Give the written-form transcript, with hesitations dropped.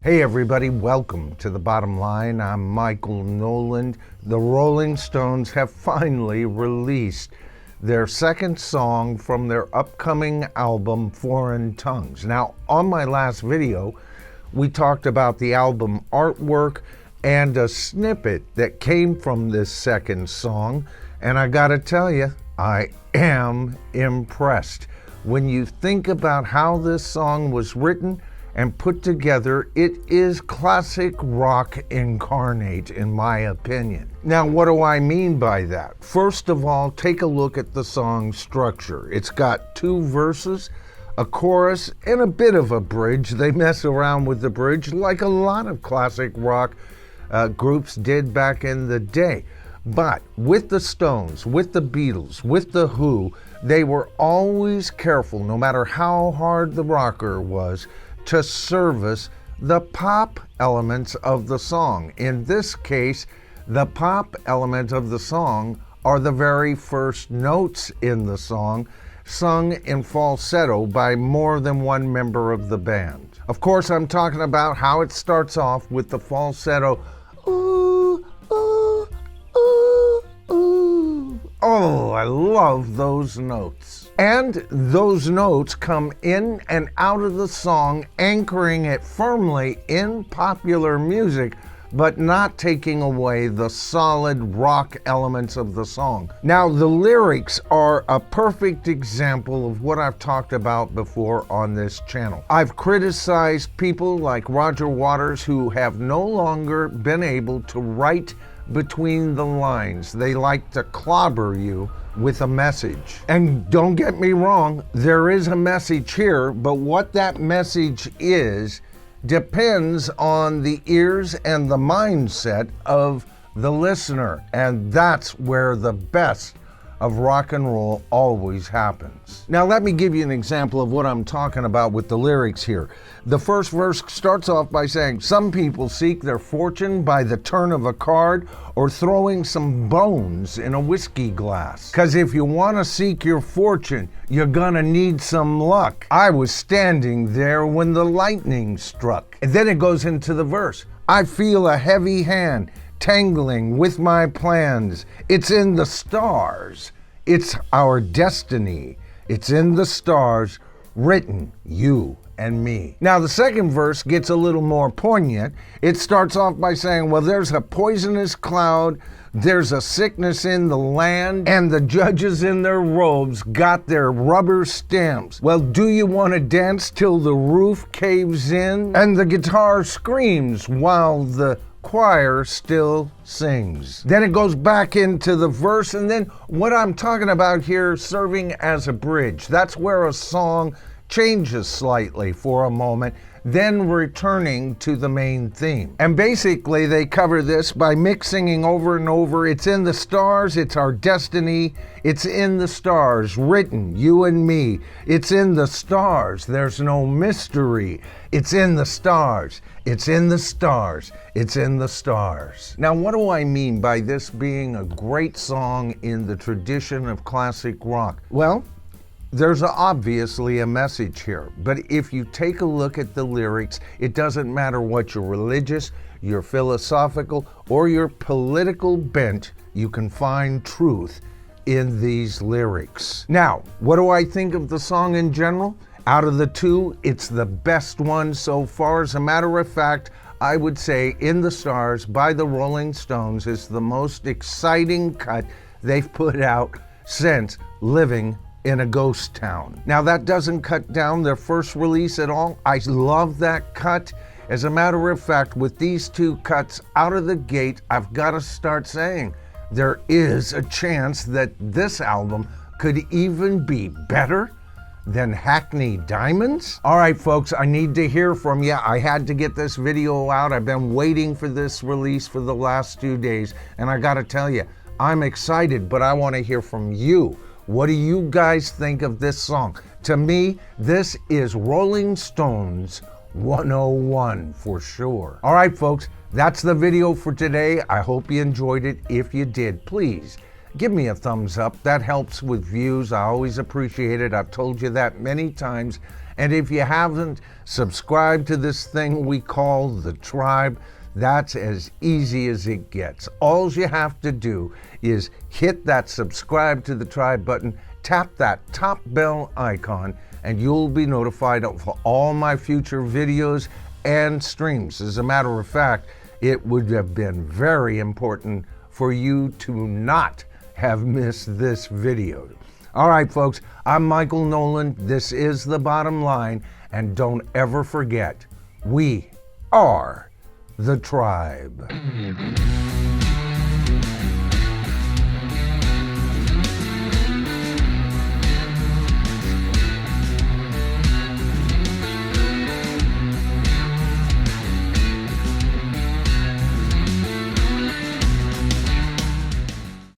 Hey everybody, welcome to The Bottom Line. I'm Michael Noland. The Rolling Stones have finally released their second song from their upcoming album, Foreign Tongues. Now, on my last video, we talked about the album artwork and a snippet that came from this second song, and I gotta tell you, I am impressed. When you think about how this song was written and put together, it is classic rock incarnate, in my opinion. Now, what do I mean by that? First of all, take a look at the song structure. It's got two verses, a chorus, and a bit of a bridge. They mess around with the bridge like a lot of classic rock groups did back in the day. But with the Stones, with the Beatles, with the Who, they were always careful, no matter how hard the rocker was, to service the pop elements of the song. In this case, the pop element of the song are the very first notes in the song, sung in falsetto by more than one member of the band. Of course, I'm talking about how it starts off with the falsetto, ooh, ooh, ooh, ooh. Oh, I love those notes. And those notes come in and out of the song, anchoring it firmly in popular music, but not taking away the solid rock elements of the song. Now, the lyrics are a perfect example of what I've talked about before on this channel. I've criticized people like Roger Waters who have no longer been able to write between the lines. They like to clobber you with a message. And don't get me wrong, there is a message here, but what that message is depends on the ears and the mindset of the listener. And that's where the best of rock and roll always happens. Now, let me give you an example of what I'm talking about with the lyrics here. The first verse starts off by saying, "Some people seek their fortune by the turn of a card or throwing some bones in a whiskey glass. 'Cause if you want to seek your fortune, you're gonna need some luck. I was standing there when the lightning struck." And then it goes into the verse. "I feel a heavy hand tangling with my plans. It's in the stars. It's our destiny. It's in the stars, written, you and me." Now, the second verse gets a little more poignant. It starts off by saying, "Well, there's a poisonous cloud, there's a sickness in the land, and the judges in their robes got their rubber stamps. Well, do you want to dance till the roof caves in? And the guitar screams while the choir still sings." Then it goes back into the verse, and then what I'm talking about here serving as a bridge. That's where a song changes slightly for a moment, then returning to the main theme. And basically they cover this by mixing over and over, "It's in the stars, it's our destiny, it's in the stars, written, you and me. It's in the stars, there's no mystery. It's in the stars, it's in the stars, it's in the stars." Now, what do I mean by this being a great song in the tradition of classic rock? Well, there's obviously a message here, but if you take a look at the lyrics, it doesn't matter what your religious, your philosophical, or your political bent, you can find truth in these lyrics. Now, what do I think of the song in general? Out of the two, it's the best one so far. As a matter of fact, I would say "In the Stars" by the Rolling Stones is the most exciting cut they've put out since Living in a Ghost Town. Now, that doesn't cut down their first release at all. I love that cut. As a matter of fact, with these two cuts out of the gate, I've got to start saying there is a chance that this album could even be better than Hackney Diamonds. All right, folks, I need to hear from you. I had to get this video out. I've been waiting for this release for the last 2 days, and I got to tell you, I'm excited, but I want to hear from you. What do you guys think of this song? To me, this is Rolling Stones 101 for sure. All right, folks, that's the video for today. I hope you enjoyed it. If you did, please give me a thumbs up. That helps with views. I always appreciate it. I've told you that many times. And if you haven't subscribed to this thing we call the Tribe, that's as easy as it gets. All you have to do is hit that subscribe to the Tribe button, tap that top bell icon, and you'll be notified of all my future videos and streams. As a matter of fact, it would have been very important for you to not have missed this video. All right, folks, I'm Michael Noland. This is The Bottom Line, and don't ever forget, we are the Tribe.